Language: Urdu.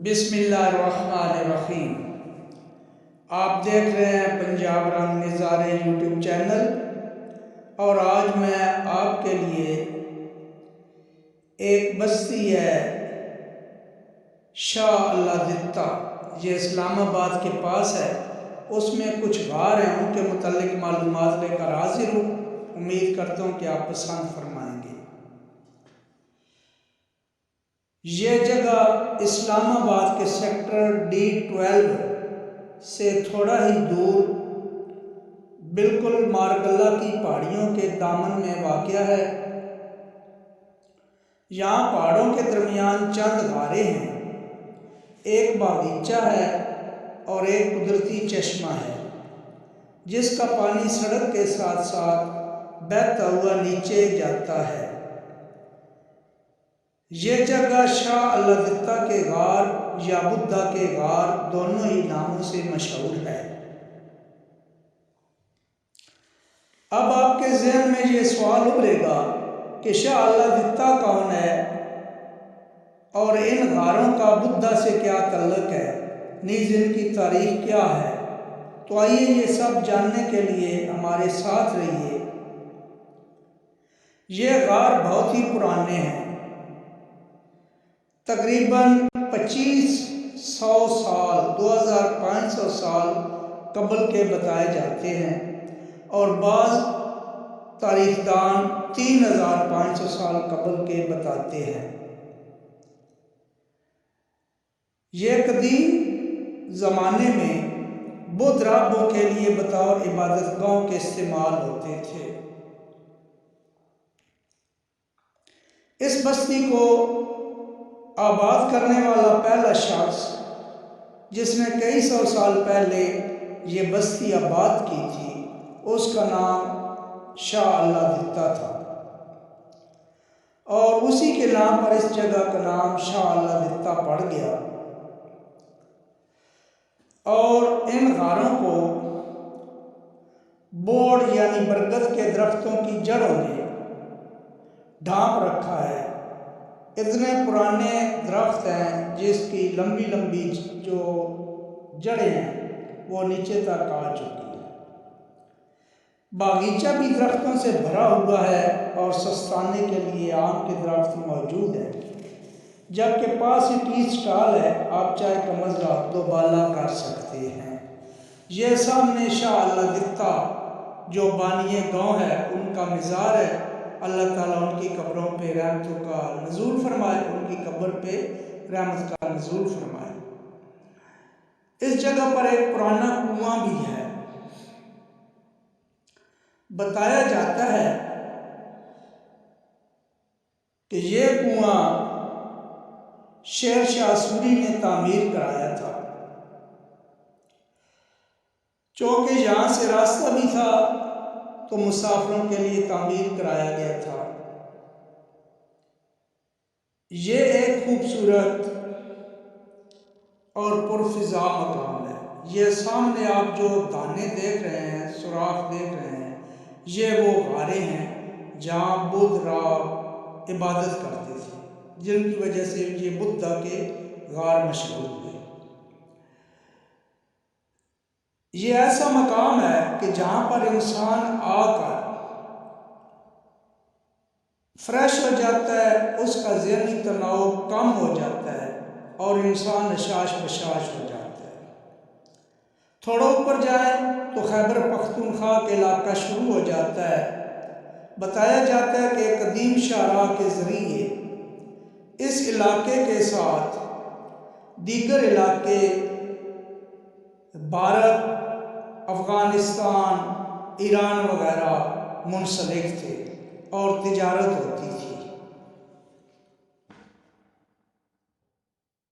بسم اللہ الرحمن الرحیم۔ آپ دیکھ رہے ہیں پنجاب رنگ نظارے یوٹیوب چینل، اور آج میں آپ کے لیے ایک بستی ہے شاہ اللہ دتہ، یہ اسلام آباد کے پاس ہے، اس میں کچھ غار ہیں، ان کے متعلق معلومات لے کر حاضر ہوں۔ امید کرتا ہوں کہ آپ پسند فرمائیں گے۔ یہ جگہ اسلام آباد کے سیکٹر D12 سے تھوڑا ہی دور بالکل مارگلہ کی پہاڑیوں کے دامن میں واقع ہے۔ یہاں پہاڑوں کے درمیان چند غاریں ہیں، ایک باغیچہ ہے اور ایک قدرتی چشمہ ہے جس کا پانی سڑک کے ساتھ ساتھ بہتا ہوا نیچے جاتا ہے۔ یہ جگہ شاہ اللہ دتہ کے غار یا بدھا کے غار دونوں ہی ناموں سے مشہور ہے۔ اب آپ کے ذہن میں یہ سوال ابھرے گا کہ شاہ اللہ دتہ کون ہے اور ان غاروں کا بدھا سے کیا تعلق ہے، نیز ان کی تاریخ کیا ہے؟ تو آئیے یہ سب جاننے کے لیے ہمارے ساتھ رہیے۔ یہ غار بہت ہی پرانے ہیں، تقریباً 2500 سال 2500 سال قبل کے بتائے جاتے ہیں، اور بعض تاریخ دان 3500 سال قبل کے بتاتے ہیں۔ یہ قدیم زمانے میں بدھ راہبوں کے لیے بطور عبادت گاہوں کے استعمال ہوتے تھے۔ اس بستی کو آباد کرنے والا پہلا شخص جس نے کئی سو سال پہلے یہ بستی آباد کی تھی، اس کا نام شاہ اللہ دتہ تھا، اور اسی کے نام پر اس جگہ کا نام شاہ اللہ دتہ پڑ گیا۔ اور ان غاروں کو بوڑ یعنی برگد کے درختوں کی جڑوں نے ڈھانپ رکھا ہے۔ اتنے پرانے درخت ہیں جس کی لمبی لمبی جو جڑیں ہیں وہ نیچے تک آ چکی ہیں۔ باغیچہ بھی درختوں سے بھرا ہوا ہے اور سستانے کے لیے آم کے درخت موجود ہیں، جبکہ پاس ہی ٹی سٹال ہے، آپ چائے کا مزہ دوبالا کر سکتے ہیں۔ یہ سامنے شاہ اللہ دتہ جو بانی گاؤں ہے ان کا مزار ہے۔ اللہ تعالیٰ ان کی قبروں پہ رحمتوں کا نزول فرمائے، ان کی قبر پہ رحمت کا نزول فرمائے۔ اس جگہ پر ایک پرانا کنواں بھی ہے۔ بتایا جاتا ہے کہ یہ کنواں شیر شاہ سوری نے تعمیر کرایا تھا، چونکہ یہاں سے راستہ بھی تھا تو مسافروں کے لیے تعمیر کرایا گیا تھا۔ یہ ایک خوبصورت اور پرفضا مقام ہے۔ یہ سامنے آپ جو دانے دیکھ رہے ہیں، سوراخ دیکھ رہے ہیں، یہ وہ غاریں ہیں جہاں بدھ راہ عبادت کرتے تھے، جن کی وجہ سے یہ بدھا کے غار مشہور ہوئے۔ یہ ایسا مقام ہے کہ جہاں پر انسان آ کر فریش ہو جاتا ہے، اس کا ذہنی تناؤ کم ہو جاتا ہے اور انسان نشاش بشاش ہو جاتا ہے۔ تھوڑا اوپر جائیں تو خیبر پختونخوا کا علاقہ شروع ہو جاتا ہے۔ بتایا جاتا ہے کہ قدیم شاہراہ کے ذریعے اس علاقے کے ساتھ دیگر علاقے بھارت، افغانستان، ایران وغیرہ منسلک تھے اور تجارت ہوتی